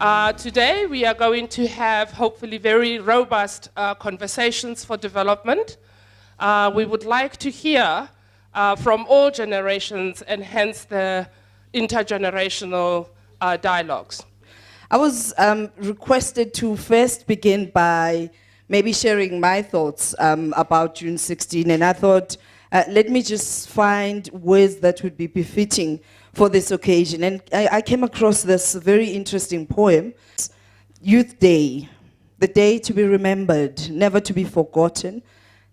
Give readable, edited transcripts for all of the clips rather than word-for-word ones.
Today we are going to have hopefully very robust conversations for development. We would like to hear from all generations and hence the intergenerational dialogues. I was requested to first begin by maybe sharing my thoughts about June 16, and I thought, let me just find words that would be befitting for this occasion. And I came across this very interesting poem, Youth Day, the day to be remembered, never to be forgotten,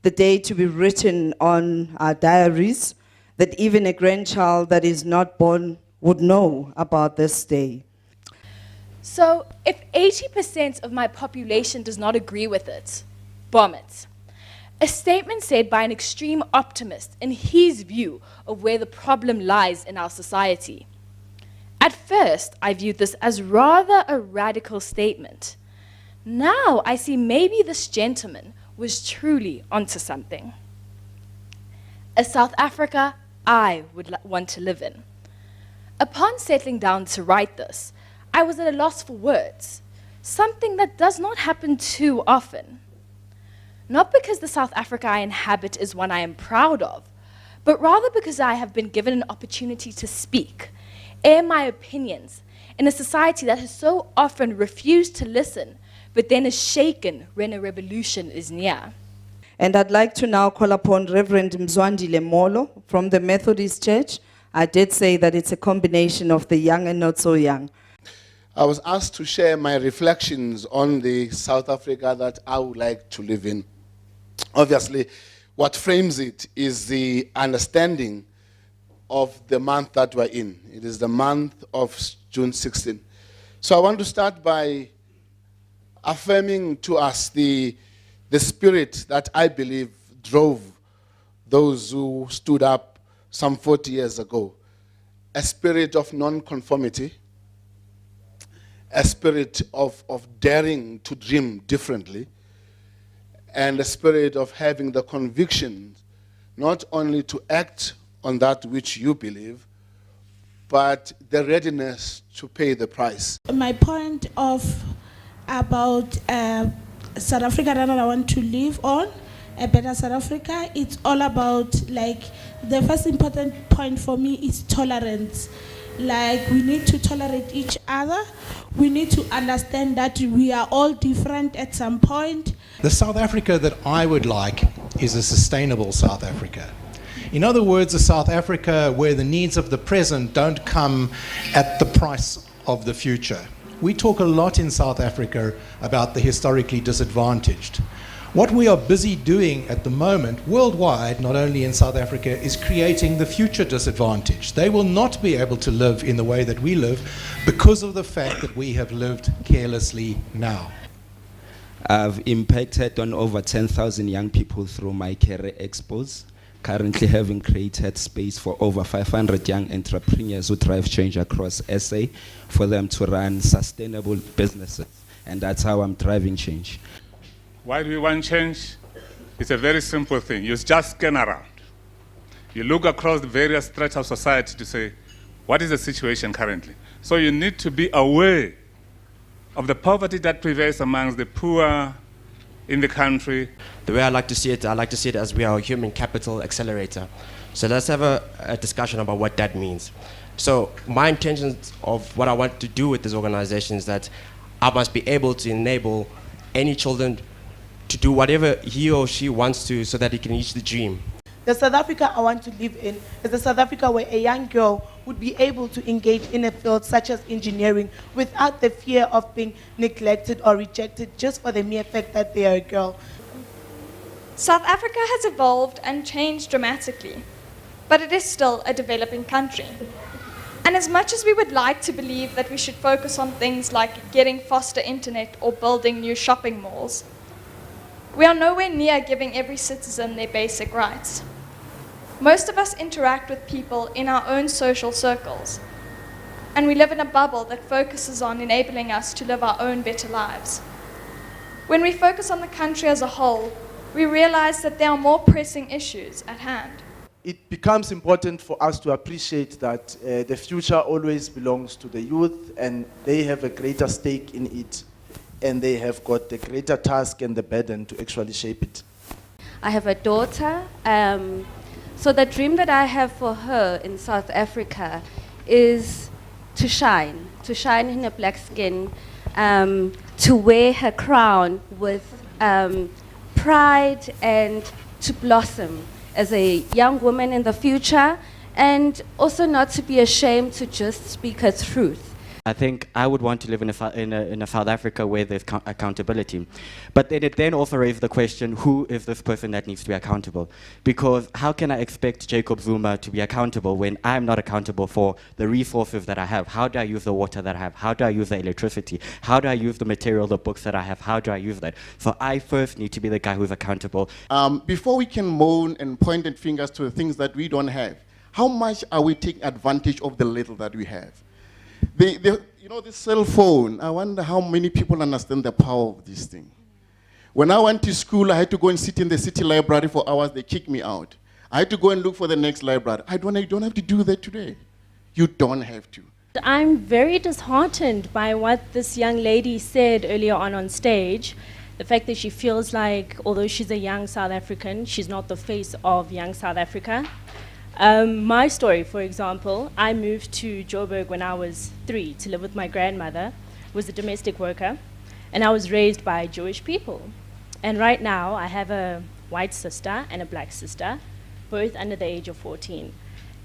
the day to be written on our diaries, that even a grandchild that is not born would know about this day. So, if 80% of my population does not agree with it, bomb it. A statement said by an extreme optimist in his view of where the problem lies in our society. At first, I viewed this as rather a radical statement. Now I see maybe this gentleman was truly onto something. A South Africa I would want to live in. Upon settling down to write this, I was at a loss for words, something that does not happen too often. Not because the South Africa I inhabit is one I am proud of, but rather because I have been given an opportunity to speak, air my opinions, in a society that has so often refused to listen, but then is shaken when a revolution is near. And I'd like to now call upon Reverend Mzwandile Molo from the Methodist Church. I did say that it's a combination of the young and not so young. I was asked to share my reflections on the South Africa that I would like to live in. Obviously, what frames it is the understanding of the month that we're in. It is the month of June 16. So I want to start by affirming to us the spirit that I believe drove those who stood up some 40 years ago. A spirit of non-conformity, a spirit of daring to dream differently, and a spirit of having the conviction not only to act on that which you believe, but the readiness to pay the price. My point about South Africa that I want to live on, a better South Africa, it's all about, like, the first important point for me is tolerance. Like, we need to tolerate each other. We need to understand that we are all different at some point. The South Africa that I would like is a sustainable South Africa. In other words, a South Africa where the needs of the present don't come at the price of the future. We talk a lot in South Africa about the historically disadvantaged. What we are busy doing at the moment, worldwide, not only in South Africa, is creating the future disadvantage. They will not be able to live in the way that we live because of the fact that we have lived carelessly now. I've impacted on over 10,000 young people through my career expos, currently having created space for over 500 young entrepreneurs who drive change across SA for them to run sustainable businesses. And that's how I'm driving change. Why do we want change? It's a very simple thing. You just scan around. You look across the various threats of society to say, what is the situation currently? So you need to be aware of the poverty that prevails amongst the poor in the country. The way I like to see it as we are a human capital accelerator. So let's have a discussion about what that means. So my intentions of what I want to do with this organization is that I must be able to enable any children to do whatever he or she wants to so that he can reach the dream. The South Africa I want to live in is a South Africa where a young girl would be able to engage in a field such as engineering without the fear of being neglected or rejected just for the mere fact that they are a girl. South Africa has evolved and changed dramatically, but it is still a developing country. And as much as we would like to believe that we should focus on things like getting faster internet or building new shopping malls, we are nowhere near giving every citizen their basic rights. Most of us interact with people in our own social circles, and we live in a bubble that focuses on enabling us to live our own better lives. When we focus on the country as a whole, we realize that there are more pressing issues at hand. it becomes important for us to appreciate that the future always belongs to the youth, and they have a greater stake in it, and they have got the greater task and the burden to actually shape it. I have a daughter. So the dream that I have for her in South Africa is to shine in her black skin, to wear her crown with pride, and to blossom as a young woman in the future, and also not to be ashamed to just speak her truth. I think I would want to live in a South Africa where there's accountability. But then it then also raises the question, who is this person that needs to be accountable? Because how can I expect Jacob Zuma to be accountable when I'm not accountable for the resources that I have? How do I use the water that I have? How do I use the electricity? How do I use the material, the books that I have? How do I use that? So I first need to be the guy who's accountable. Before we can moan and point at fingers to the things that we don't have, how much are we taking advantage of the little that we have? You know, this cell phone, I wonder how many people understand the power of this thing. When I went to school, I had to go and sit in the city library for hours. They kicked me out. I had to go and look for the next library. You don't have to do that today. You don't have to. I'm very disheartened by what this young lady said earlier on stage. The fact that she feels like, although she's a young South African, she's not the face of young South Africa. My story, for example, I moved to Joburg when I was 3 to live with my grandmother, who was a domestic worker, and I was raised by Jewish people. And right now, I have a white sister and a black sister, both under the age of 14.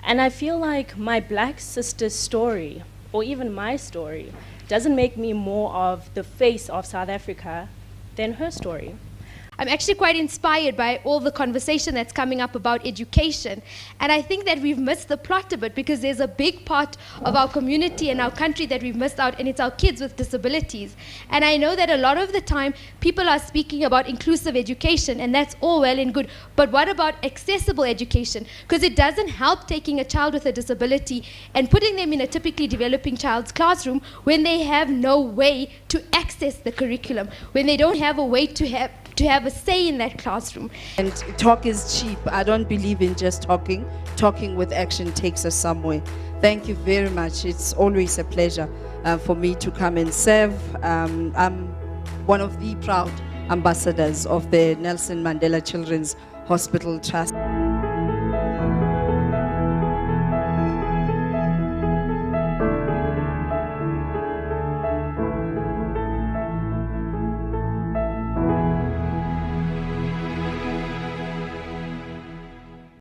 And I feel like my black sister's story, or even my story, doesn't make me more of the face of South Africa than her story. I'm actually quite inspired by all the conversation that's coming up about education. And I think that we've missed the plot a bit, because there's a big part of our community and our country that we've missed out, and it's our kids with disabilities. And I know that a lot of the time people are speaking about inclusive education, and that's all well and good. But what about accessible education? Because it doesn't help taking a child with a disability and putting them in a typically developing child's classroom when they have no way to access the curriculum, when they don't have a way to have a say in that classroom. And talk is cheap. I don't believe in just talking. Talking with action takes us somewhere. Thank you very much. It's always a pleasure for me to come and serve. I'm one of the proud ambassadors of the Nelson Mandela Children's Hospital Trust.